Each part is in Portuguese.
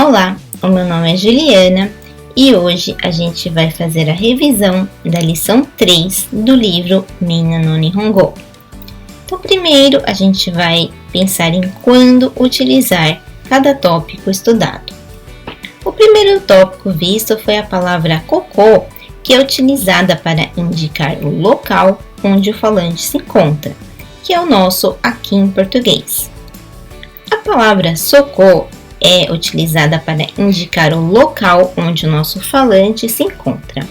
Olá, o meu nome é Juliana e hoje a gente vai fazer a revisão da lição 3 do livro Minna no Nihongo. Então, primeiro a gente vai pensar em quando utilizar cada tópico estudado. O primeiro tópico visto foi a palavra koko, que é utilizada para indicar o local onde o falante se encontra, que é o nosso aqui em português. A palavra soko é utilizada para indicar o local onde o nosso falante se encontra,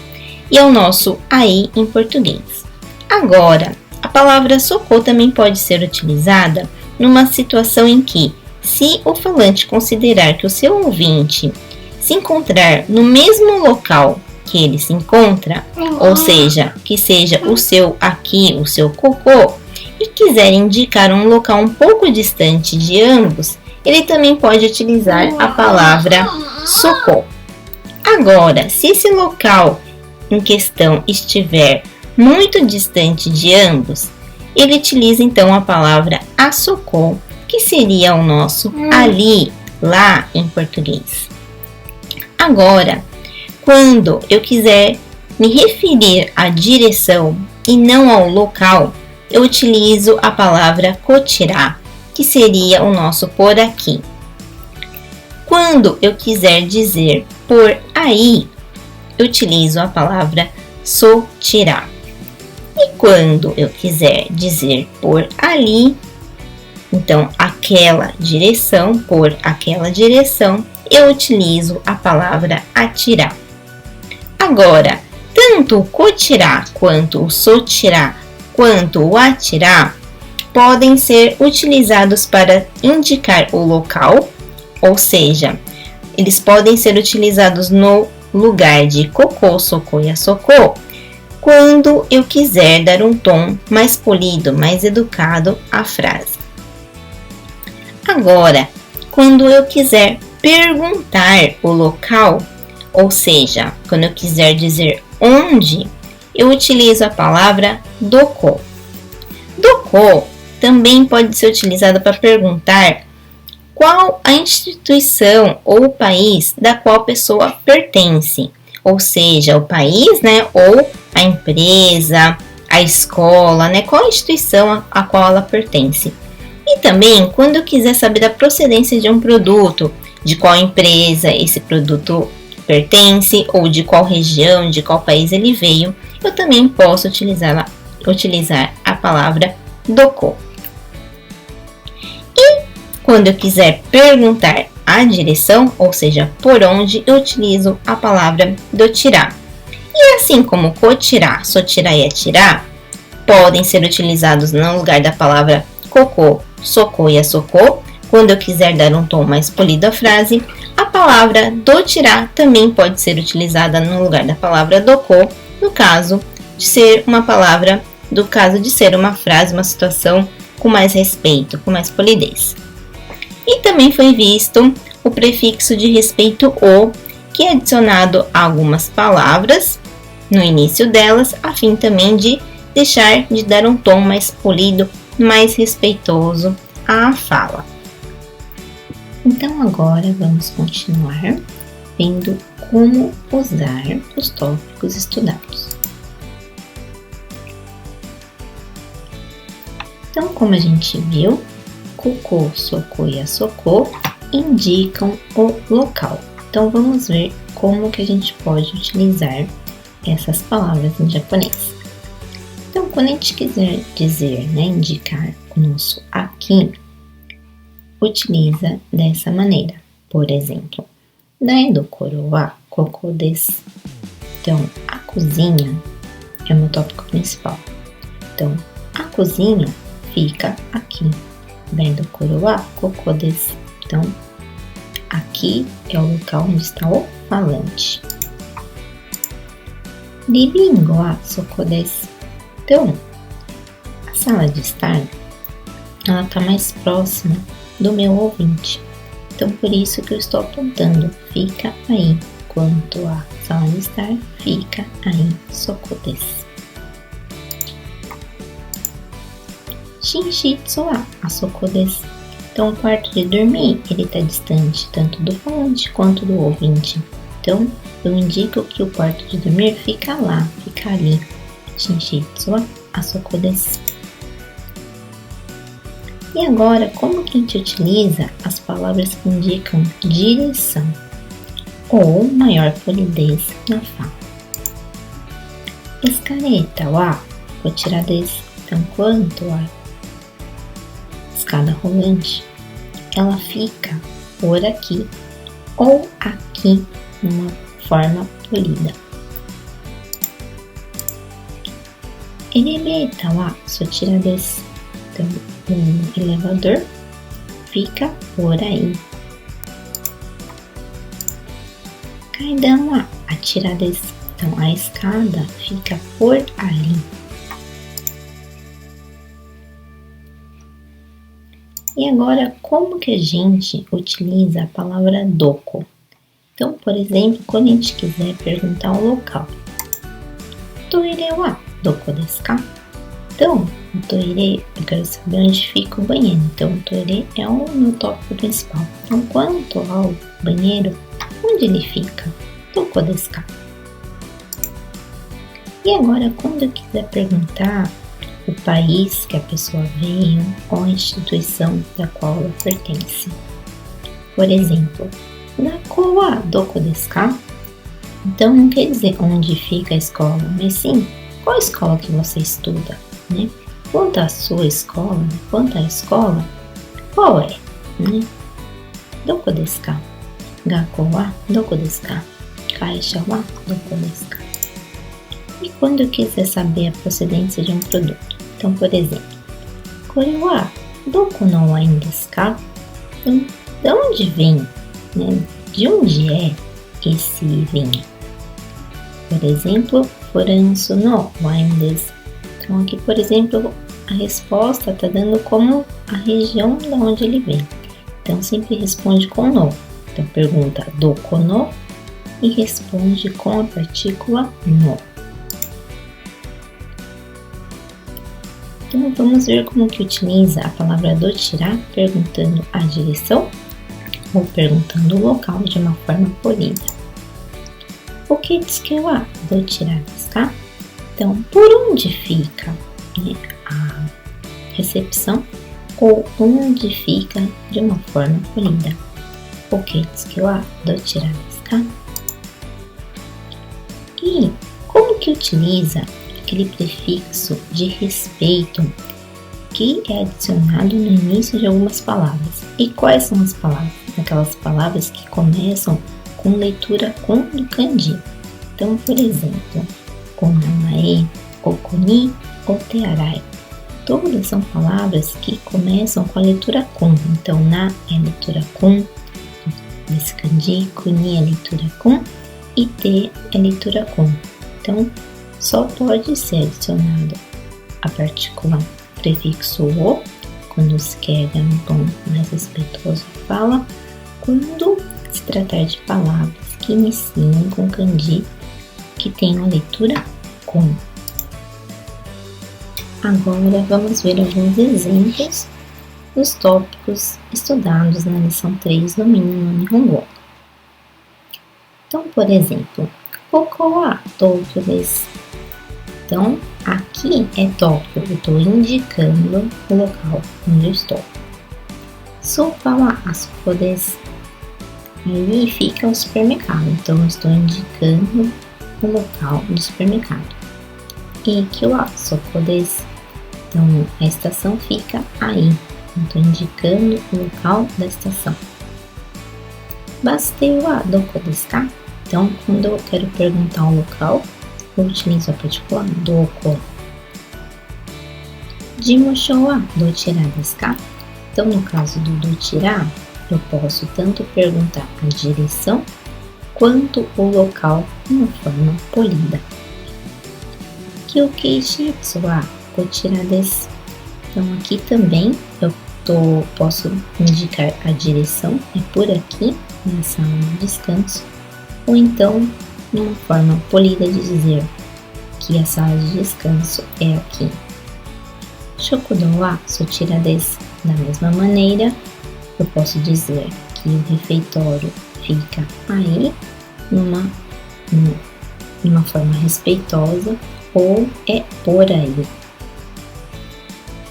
e é o nosso aí em português. Agora, a palavra soko também pode ser utilizada numa situação em que, se o falante considerar que o seu ouvinte se encontrar no mesmo local que ele se encontra, ou seja, que seja o seu aqui, o seu koko, e quiser indicar um local um pouco distante de ambos, ele também pode utilizar a palavra soko. Agora, se esse local em questão estiver muito distante de ambos, ele utiliza então a palavra asoko, que seria o nosso ali, lá em português. Agora, quando eu quiser me referir à direção e não ao local, eu utilizo a palavra kochira, que seria o nosso por aqui. Quando eu quiser dizer por aí, eu utilizo a palavra sochira. E quando eu quiser dizer por ali, então aquela direção, por aquela direção, eu utilizo a palavra atirar. Agora, tanto o kochira quanto o sochira, quanto o atirar, podem ser utilizados para indicar o local, ou seja, eles podem ser utilizados no lugar de koko, soko e asoko, quando eu quiser dar um tom mais polido, mais educado à frase. Agora, quando eu quiser perguntar o local, ou seja, quando eu quiser dizer onde, eu utilizo a palavra doko. Doko também pode ser utilizada para perguntar qual a instituição ou o país da qual a pessoa pertence, ou seja, o país, ou a empresa, a escola, qual a instituição a qual ela pertence. E também, quando eu quiser saber da procedência de um produto, de qual empresa esse produto pertence, ou de qual região, de qual país ele veio, eu também posso utilizar a palavra doko. E quando eu quiser perguntar a direção, ou seja, por onde, eu utilizo a palavra dochira. E assim como kochira, sochira e atirar podem ser utilizados no lugar da palavra koko, soko e asoko, quando eu quiser dar um tom mais polido à frase, a palavra dochira também pode ser utilizada no lugar da palavra doko, no caso de ser uma frase, uma situação com mais respeito, com mais polidez. E também foi visto o prefixo de respeito o, que é adicionado a algumas palavras no início delas, a fim também de dar um tom mais polido, mais respeitoso à fala. Então agora vamos continuar vendo como usar os tópicos estudados. Então, como a gente viu, koko, soko e asoko indicam o local. Então, vamos ver como que a gente pode utilizar essas palavras em japonês. Então, quando a gente quiser dizer, indicar o nosso aqui, utiliza dessa maneira. Por exemplo, daidokoro wa koko desu. Então, a cozinha é o meu tópico principal. Então, a cozinha fica aqui. Daidokoro wa koko desu. Então, aqui é o local onde está o falante. Living wa soko desu. Então, a sala de estar, ela está mais próxima do meu ouvinte. Então, por isso que eu estou apontando, fica aí. Quanto a sala de estar, fica aí, soko desu. Shinshitsu wa asoko desu. Então, o quarto de dormir, ele está distante tanto do falante quanto do ouvinte. Então, eu indico que o quarto de dormir fica lá, fica ali. Shinshitsu wa asoko desu. E agora, como que a gente utiliza as palavras que indicam direção ou maior polidez na fala? Escareta wa kochira desu. Então, quanto a escada rolante, ela fica por aqui ou aqui numa forma polida. Elebeta wa sochira desu. Então, o elevador fica por aí. Kaidan wa achira desu. Então, a escada fica por ali. E agora, como que a gente utiliza a palavra doko? Então, por exemplo, quando a gente quiser perguntar o local. Toire wa doko desu ka? Então, o toire, eu quero saber onde fica o banheiro. Então, o toire é o meu tópico principal. Então, quanto ao banheiro, onde ele fica? Doko desu ka? E agora, quando eu quiser perguntar o país que a pessoa veio ou a instituição da qual ela pertence. Por exemplo, Gakkou wa doko desu ka? Então não quer dizer onde fica a escola, mas sim qual escola que você estuda, né? Quanto à sua escola, quanto à escola, qual é, né? Doko desu ka? Gakkou wa doko desu ka? Kaisha wa doko desu ka? E quando eu quiser saber a procedência de um produto, então, por exemplo, kore wa doko no wain desu ka? Então, de onde vem, né? De onde é esse vinho? Por exemplo, Furansu no wain desu. Então, aqui, por exemplo, a resposta está dando como a região de onde ele vem. Então, sempre responde com no. Então, pergunta doko no e responde com a partícula no. Então, vamos ver como que utiliza a palavra dochira perguntando a direção ou perguntando o local de uma forma polida. Oketsuke wa dochira desu ka? Então, por onde fica, né, a recepção ou onde fica de uma forma polida? Oketsuke wa dochira desu ka? E como que utiliza aquele prefixo de respeito que é adicionado no início de algumas palavras? E quais são as palavras? Aquelas palavras que começam com leitura com do kanji. Então, por exemplo, onamae, okuni ou tearai. Todas são palavras que começam com a letra kun. Então, na é a letra kun desse kanji, kuni é a letra kun e te é a letra kun. Então, só pode ser adicionado a partícula prefixo o, quando se quer dar um tom mais respeitoso à fala, quando se tratar de palavras que iniciam com kanji que tem a leitura com. Agora vamos ver alguns exemplos dos tópicos estudados na lição 3 do Minna no Nihongo. Então, por exemplo, Koko wa Tokyo desu. Então, aqui é Tóquio, eu estou indicando o local onde eu estou. Sopa wa asoko desu. Ali fica o supermercado, então eu estou indicando o local do supermercado. Iki wa asoko desu. Então, a estação fica aí, eu estou indicando o local da estação. Basute wa doko desu ka? Então, quando eu quero perguntar o local, eu utilizo a partícula doko. Jimusho wa dochira desu ka? Então, no caso do dochira, eu posso tanto perguntar a direção quanto o local de uma forma polida. Kyokei-shitsu wa kochira desu. Então, aqui também eu posso indicar a direção, é por aqui, na sala de descanso, ou então numa forma polida de dizer que a sala de descanso é aqui. Shokudo wa sochira desu. Da mesma maneira, Eu posso dizer que o refeitório fica aí, numa forma respeitosa, ou é por aí.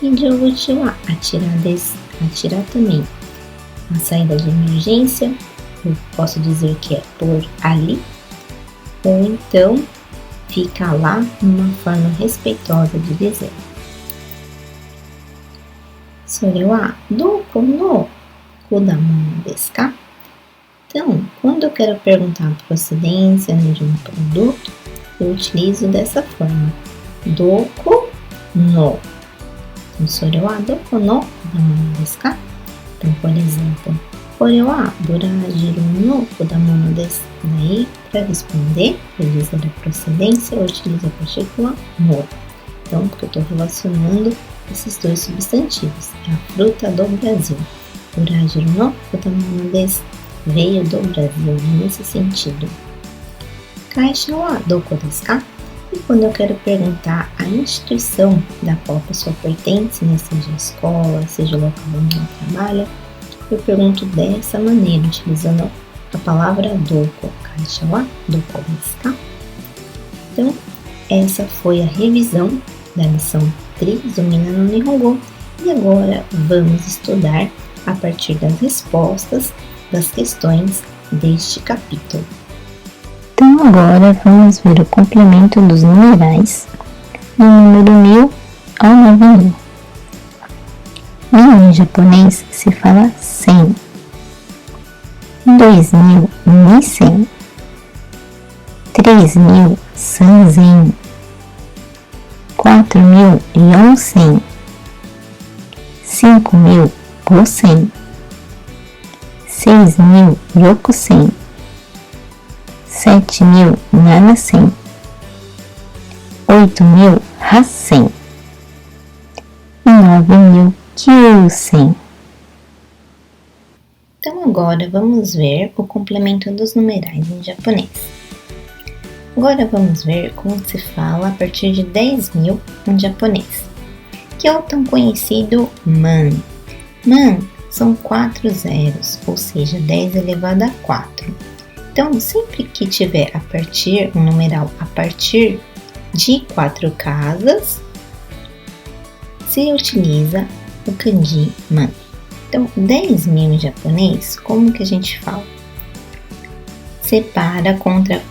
E jogo atirar, atirar também. A saída de emergência, eu posso dizer que é por ali, ou então fica lá, numa forma respeitosa de dizer. Sore wa doko no kudamono desu ka? Então, quando eu quero perguntar a procedência, né, de um produto, eu utilizo dessa forma. Doko no. Então, sore wa doko no kudamono desu ka? Então, por exemplo, kore wa Burajiru no kudamono desu. Daí, para responder, para dizer a procedência, eu utilizo a partícula no. Então, porque eu estou relacionando esses dois substantivos. É a fruta do Brasil. Burajiru no kudamono desu veio do Brasil, nesse sentido. Kaisha wa doko desu ka? E quando eu quero perguntar a instituição da qual a pessoa pertence, né, seja a escola, seja o local onde ela trabalha, eu pergunto dessa maneira, utilizando a palavra doko. Kaisha wa doko desu ka? Então, essa foi a revisão da lição 3 do Minna no Nihongo. E agora vamos estudar a partir das respostas das questões deste capítulo. Então agora vamos ver o complemento dos numerais do número 1000 ao 9000. Em japonês se fala 100, 2000 nisen, 3000 sanzen, 4000 yonsen, 5000 gosen, 6.000 yokusen, 7.000 nanasen, 8.000 hassen e 9.000 kyusen. Então agora vamos ver o complemento dos numerais em japonês. Agora vamos ver como se fala a partir de 10.000 em japonês, que é o tão conhecido man. Man são 4 zeros, ou seja, 10 elevado a 4. Então, sempre que tiver um numeral a partir de 4 casas, se utiliza o kanji man. Então, 10.000 em japonês, como que a gente fala? Separa, conta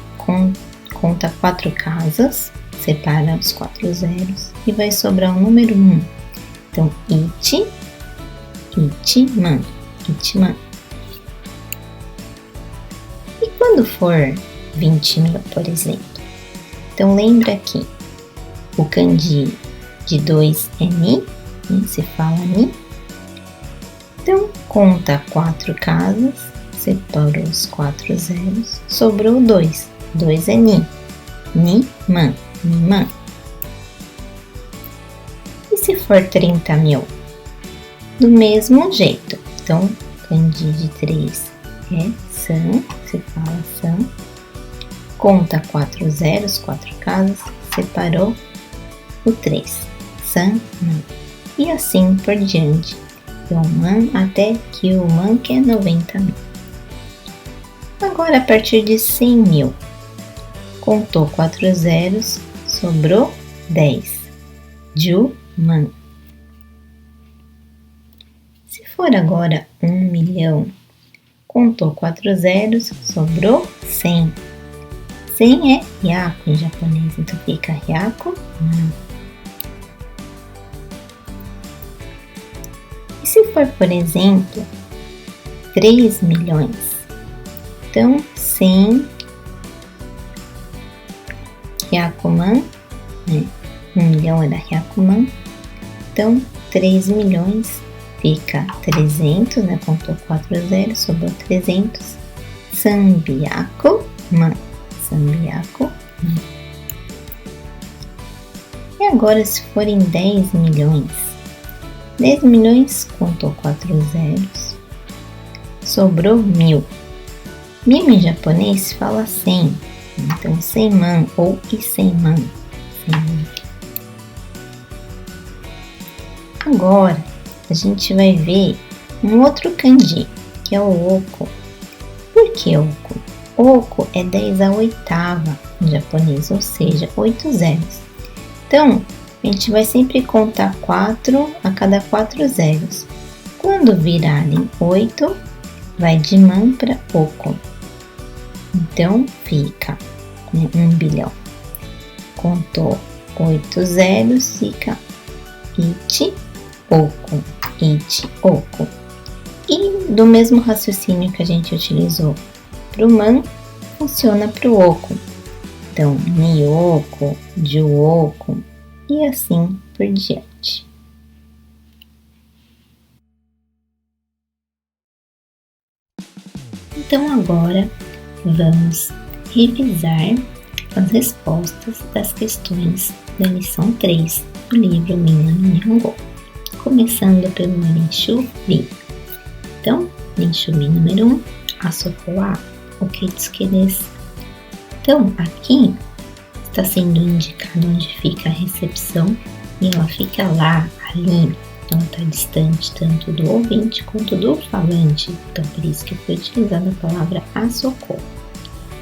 4 casas, separa os 4 zeros e vai sobrar o número 1. Então, ichiman. E quando for 20.000, por exemplo? Então, lembra que o kanji de 2 é ni, se fala ni. Então, conta 4 casas, separou os 4 zeros, sobrou 2. 2 é ni. Niman. E se for 30.000? Do mesmo jeito. Então, kanji de 3 é san, se fala san. Conta 4 zeros, 4 casas, separou o 3. San, man. E assim por diante. Yoman até kyuman, que é 90.000. Agora, a partir de 100.000. Contou 4 zeros, sobrou 10. Juman. Se for agora 1 milhão, contou 4 zeros, sobrou 100. 100 é hyaku em japonês, então fica hyaku man. E se for, por exemplo, 3 milhões, então 100 hyakuman, né? 1 milhão é da hyakuman, então 3 milhões fica 300, né? Contou 4 zeros, sobrou 300. Sanbyakuman. E agora, se forem 10 milhões? 10 milhões contou 4 zeros, sobrou 1.000. 1.000 em japonês se fala 100. Então, 100 man ou isenman. Agora, a gente vai ver um outro kanji, que é o oku. Por que oku? Oku é 10 a oitava em japonês, ou seja, 8 zeros. Então, a gente vai sempre contar 4 a cada 4 zeros. Quando virarem 8, vai de man para oku. Então, fica 1 bilhão. Contou 8 zeros, fica ichi oku. Ichi oku. E do mesmo raciocínio que a gente utilizou para o man, funciona para o oku. Então, nioku, juoku e assim por diante. Então, agora vamos revisar as respostas das questões da lição 3 do livro Minna no Nihongo, começando pelo Linshu Mi. Então, Linshu Mi número 1, asoko wa okitsuke desu. Então, aqui está sendo indicado onde fica a recepção e ela fica lá, ali. Ela está distante tanto do ouvinte quanto do falante. Então, por isso que foi utilizada a palavra asoko.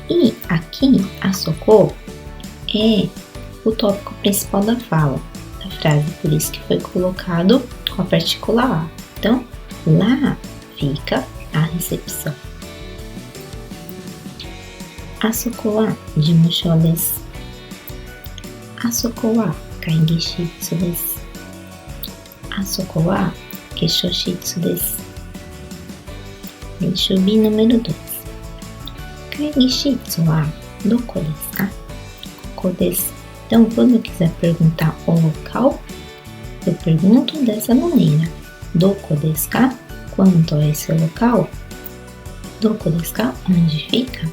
E aqui, asoko é o tópico principal da fala, da frase. Por isso que foi colocado com a partícula a. Então, lá fica a recepção. Asoko wa jimusho desu. Asoko wa kaigishitsu desu. Asoko wa keshoshitsu desu. Linshu Mi número 2. Kaigishitsu wa doko desu ka? Koko desu. Então, quando eu quiser perguntar o local, eu pergunto dessa maneira. Doko desu ka? Quanto a esse local? Doko desu ka? Onde fica?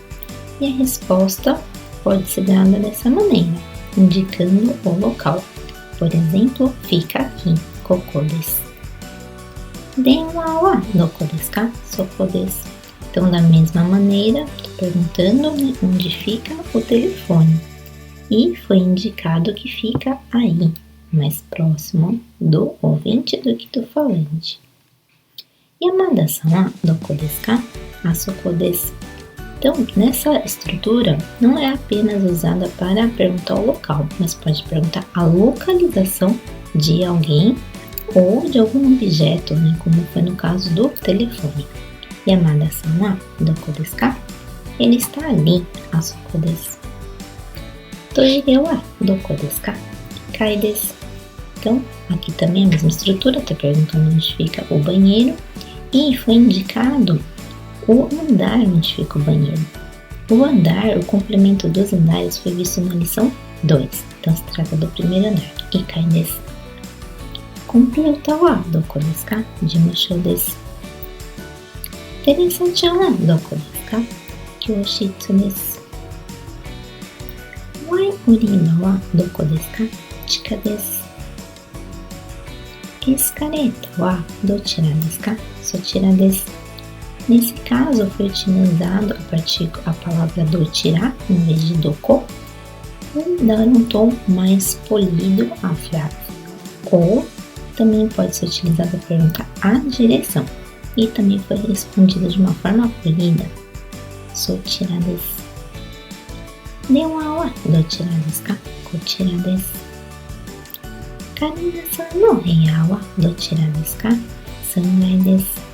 E a resposta pode ser dada dessa maneira, indicando o local. Por exemplo, fica aqui, koko desu. Denwa wa doko desu ka? Soko desu. Então, da mesma maneira, estou perguntando onde fica o telefone. E foi indicado que fica aí, mais próximo do ouvinte do que do falante. Yamada-san wa doko desu ka? Asoko desu. Então, nessa estrutura, não é apenas usada para perguntar o local, mas pode perguntar a localização de alguém ou de algum objeto, né, como foi no caso do telefone. Yamada-san wa doko desu ka? Ele está ali, asoko desu. Toire wa doko desu ka? Ikai desu. Então, aqui também a mesma estrutura, está perguntando onde fica o banheiro e foi indicado o andar onde fica o banheiro. O andar, o complemento dos andares foi visto na lição 2. Então, se trata do primeiro andar. Ikai desu. Computa wa doko desu ka? Jimusho desu. Teresa-chan wa doko desu ka? Kyoshitsu desu. Wai urima wa doko desu ka? Chika desu. Escaleta wa dochira desu ka? Sochira desu. Nesse caso, foi utilizado a palavra do tirar em vez de doko, para dar um tom mais polido à frase. Ou também pode ser utilizado para perguntar a direção. E também foi respondido de uma forma polida. Sochira desu. Denwa wa dochira desu ka? Kochira desu. Karina-san no heya wa dochira desu ka? 3階です。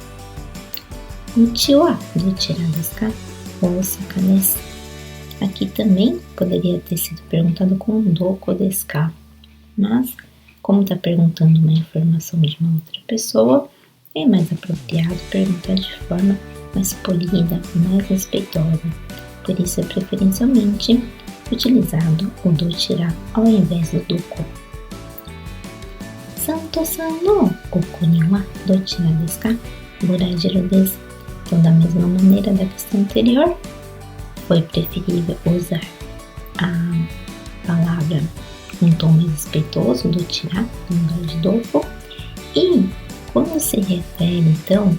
Uchi wa dochira desu ka? Osaka desu. Aqui também poderia ter sido perguntado com doko desu ka, mas como está perguntando uma informação de uma outra pessoa, é mais apropriado perguntar de forma mais polida, mais respeitosa. Por isso é preferencialmente utilizado o dochira ao invés do doko. Santo-san no koku ni wa dochira desu ka? Burajiro desu. Então, da mesma maneira da questão anterior, foi preferível usar a palavra um tom mais respeitoso do tirar no lugar de doko. E quando se refere então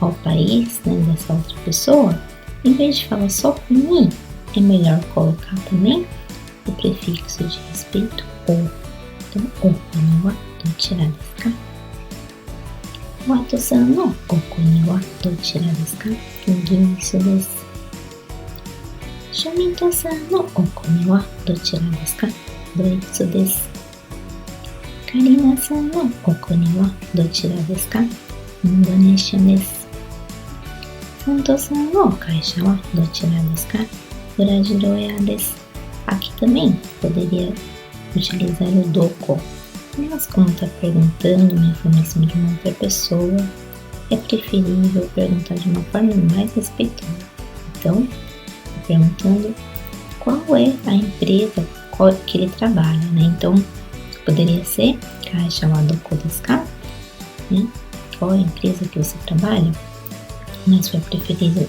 ao país, né, dessa outra pessoa, em vez de falar só ni, é melhor colocar também o prefixo de respeito o. Então, o ni wa dochira desu ka? Wato-san no koko ni wa dochira desu ka? Ginsu desu. Shumito-san no koko ni wa dochira desu ka? Doitsu desu. Karina-san no koko ni wa dochira desu ka? Indonésia desu. Santo-san no kaisha wa dochira desu ka? Brasil desu. Aqui também poderia utilizar o doko, mas como está perguntando uma informação de uma outra pessoa, é preferível perguntar de uma forma mais respeitosa. Então, estou perguntando qual é a empresa que ele trabalha, né? Então, poderia ser kaisha wa doko desu ka? Né? Qual é a empresa que você trabalha? Mas foi preferível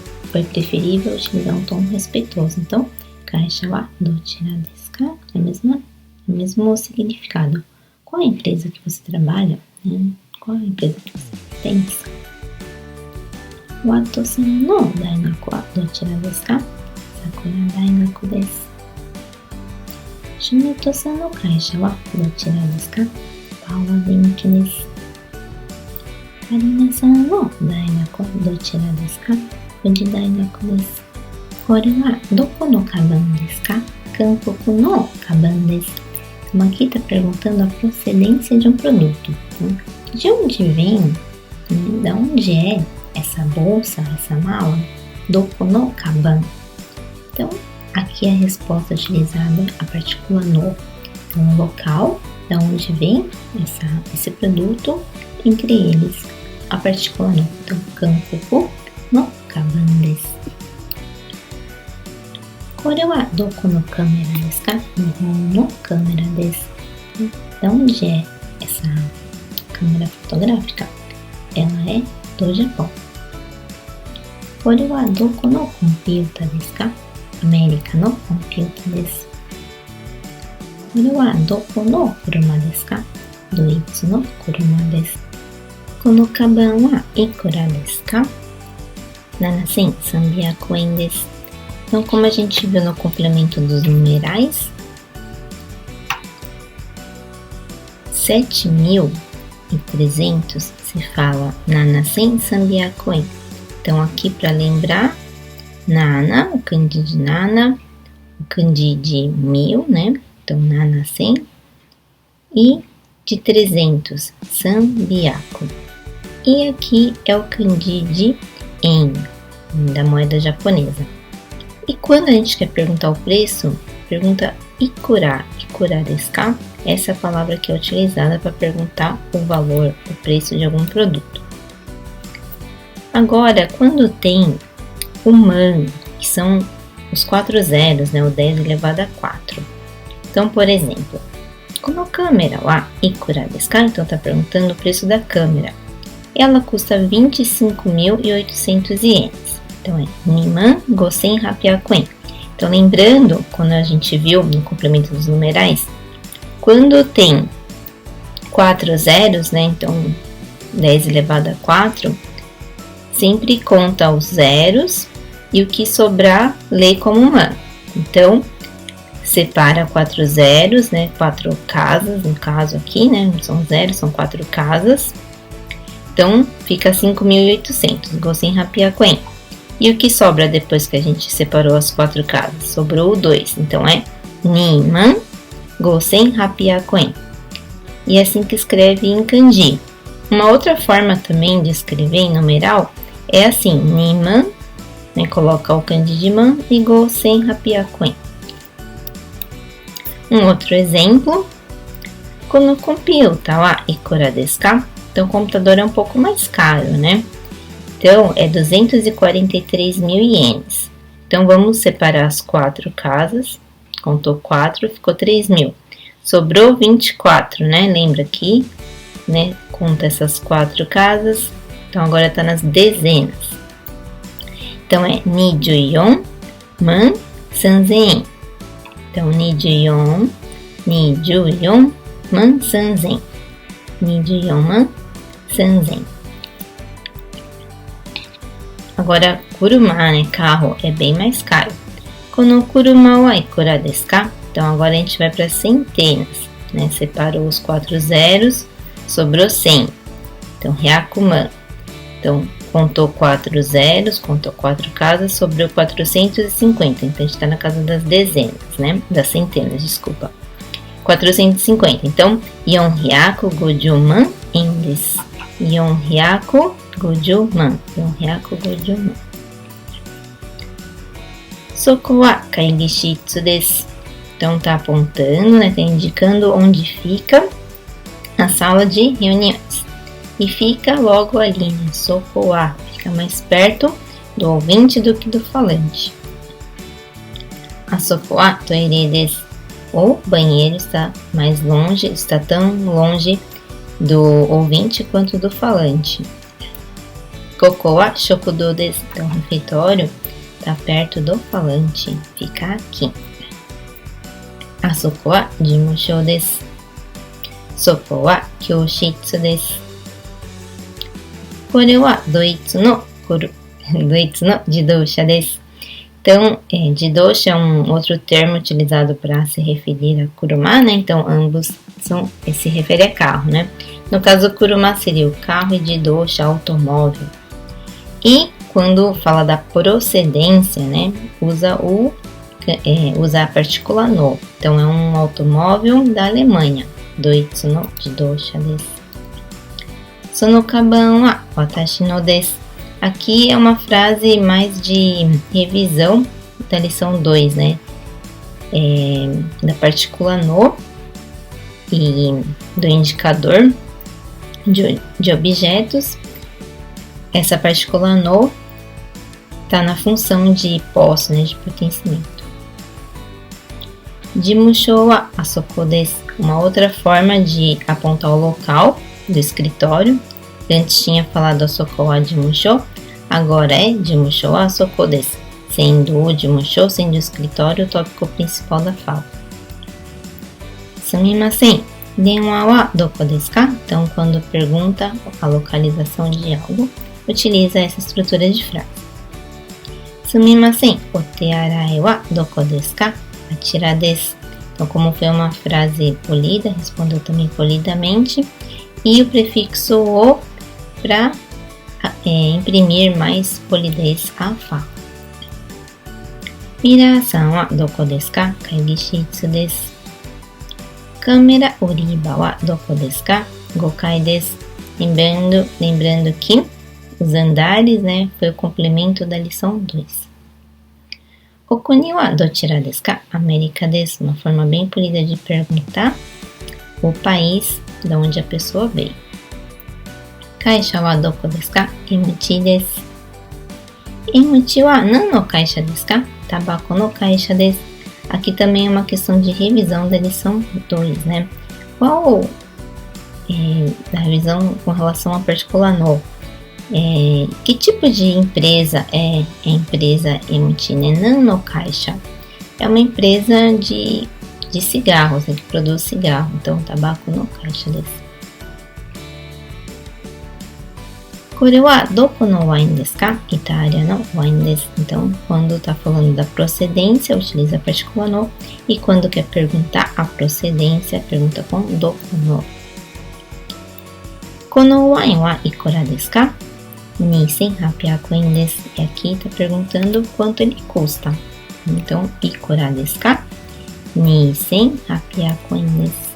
utilizar um tom respeitoso. Então, kaisha wa dochira desu ka? É o mesmo significado. Qual é a empresa que você trabalha? Qual é a empresa que você pertence? Wato-san no daigaku wa dochira desu ka? Sakura Daigaku desu. Shumito-san no kaisha wa dochira desu ka? Pawa Denki desu. Karina-san no daigaku wa dochira desu ka? Fuji Daigaku desu. Kore wa doko no kaban desu ka? Kantoku no kaban desu. Então aqui está perguntando a procedência de um produto. De onde vem? De onde é essa bolsa, essa mala? Doko no kaban. Então aqui a resposta utilizada a partícula no. Então o local de onde vem esse produto, entre eles a partícula no. Então kantoku no kaban desu. Kore wa doko no câmera desu ka? Nihon no câmera desu. De onde é essa câmera fotográfica? Ela é do Japão. Kore wa doko no computer desu ka? América no computer desu. Kore wa doko no kuruma desu ka? Doitsu no kuruma desu. Kono kaban wa ikura desu ka? 7,300 yen desu. Então, como a gente viu no complemento dos numerais, 7.300 se fala nanasen yen. Então, aqui para lembrar, nana, o kanji de nana, o kanji de 1000, né? Então, nanasen. E de 300, sanbiaku. E aqui é o kanji de en, da moeda japonesa. E quando a gente quer perguntar o preço, pergunta ikura desu ka? Essa é a palavra que é utilizada para perguntar o valor, o preço de algum produto. Agora, quando tem o man, que são os 4 zeros, né? O 10 elevado a 4. Então, por exemplo, kono câmera wa ikura desu ka? Então, está perguntando o preço da câmera. Ela custa 25.800 ienes. Então, é 2,800 yen. Então, lembrando, quando a gente viu no complemento dos numerais, quando tem 4 zeros, né? Então, 10 elevado a 4, sempre conta os zeros e o que sobrar, lê como man. Então, separa 4 zeros, né? 4 casas, no caso aqui, né? Não são zeros, são 4 casas. Então, fica 5.800, 5,800 yen. E o que sobra depois que a gente separou as 4 casas? Sobrou o 2, então é 2,500 yen. E é assim que escreve em kanji. Uma outra forma também de escrever em numeral é assim, niman, né, coloca o kanji de man e 5,500 yen. Um outro exemplo, kono computer wa ikura desu ka? Então o computador é um pouco mais caro, né? Então, é 243.000 ienes. Então, vamos separar as 4 casas. Contou 4, ficou 3.000. Sobrou 24, né? Lembra aqui, né? Conta essas 4 casas. Então, agora está nas dezenas. Então, é 24,300 yen. Então, 24,300 yen. 24,300 yen. Agora, kuruma, né, carro, é bem mais caro. Kono kuruma wa ikura desu ka? Então, agora a gente vai para centenas, né? Separou os 4 zeros, sobrou 100. Então, hyakuman. Então, contou 4 zeros, contou 4 casas, sobrou 450. Então, a gente está na casa das dezenas, né? Das centenas, desculpa. 450. Então, 450 yen desu. 450. 450. Soko wa kaigishitsu desu. Então, tá apontando, né? Tá indicando onde fica a sala de reuniões. E fica logo ali, né? Soko wa. Fica mais perto do ouvinte do que do falante. A soko wa toire desu. O banheiro está mais longe, está tão longe do ouvinte quanto do falante. Koko wa shokudo desu. Então, o refeitório está perto do falante, fica aqui. A soko wa jimushou desu. Soko wa kyoshitsu desu. Kore wa doitsu no jidosha desu. Então, jidosha é um outro termo utilizado para se referir a kuruma, né? Então, ambos se refere a carro, né? No caso, kuruma seria o carro e jidosha, automóvel. E quando fala da procedência, né? Usa a partícula no. Então, é um automóvel da Alemanha. Doitsu no jidosha desu. Sono kaban wa watashi no desu. Aqui é uma frase mais de revisão da lição 2, né? Da partícula no e do indicador de objetos. Essa partícula no está na função de posse, né? De pertencimento. Jimushou wa asoko desu. Uma outra forma de apontar o local do escritório. Antes tinha falado asoko wa jimushou, agora é jimushou wa asoko desu, sendo o jimushou, sendo o escritório, o tópico principal da fala. Sumimasen, denwa wa doko desu ka? Então, quando pergunta a localização de algo, utiliza essa estrutura de frase. Sumimasen, o tearai wa doko desu ka? Atira desu. Então, como foi uma frase polida, respondeu também polidamente. E o prefixo o para imprimir mais polidez à fala. Minasan wa doko desu ka? Kaigishitsu desu. Câmera uriba wa doko desu ka? Gokai desu. Lembrando que os andares, né, foi o complemento da lição 2. Okuni wa dochira desu ka? América desu. Uma forma bem polida de perguntar o país de onde a pessoa veio. Kaisha wa doko desu ka? Imuchi desu. Imuchi wa nan no kaisha desu ka? Tabako no kaisha desu. Aqui também é uma questão de revisão da lição 2, né? Qual da revisão com relação à partícula no? Que tipo de empresa é a empresa Imuchi, né? Nan no kaisha. É uma empresa de cigarros, né? Que produz cigarro. Então, tabako no kaisha desu. Kore wa doko no wine desu ka? Itália no wine desu. Então, quando está falando da procedência, utiliza a partícula no. E quando quer perguntar a procedência, pergunta com doko no. Kono wine wa ikura desu ka? 2,800 yen desu. E aqui está perguntando quanto ele custa. Então, ikura desu ka? 2,800 yen desu.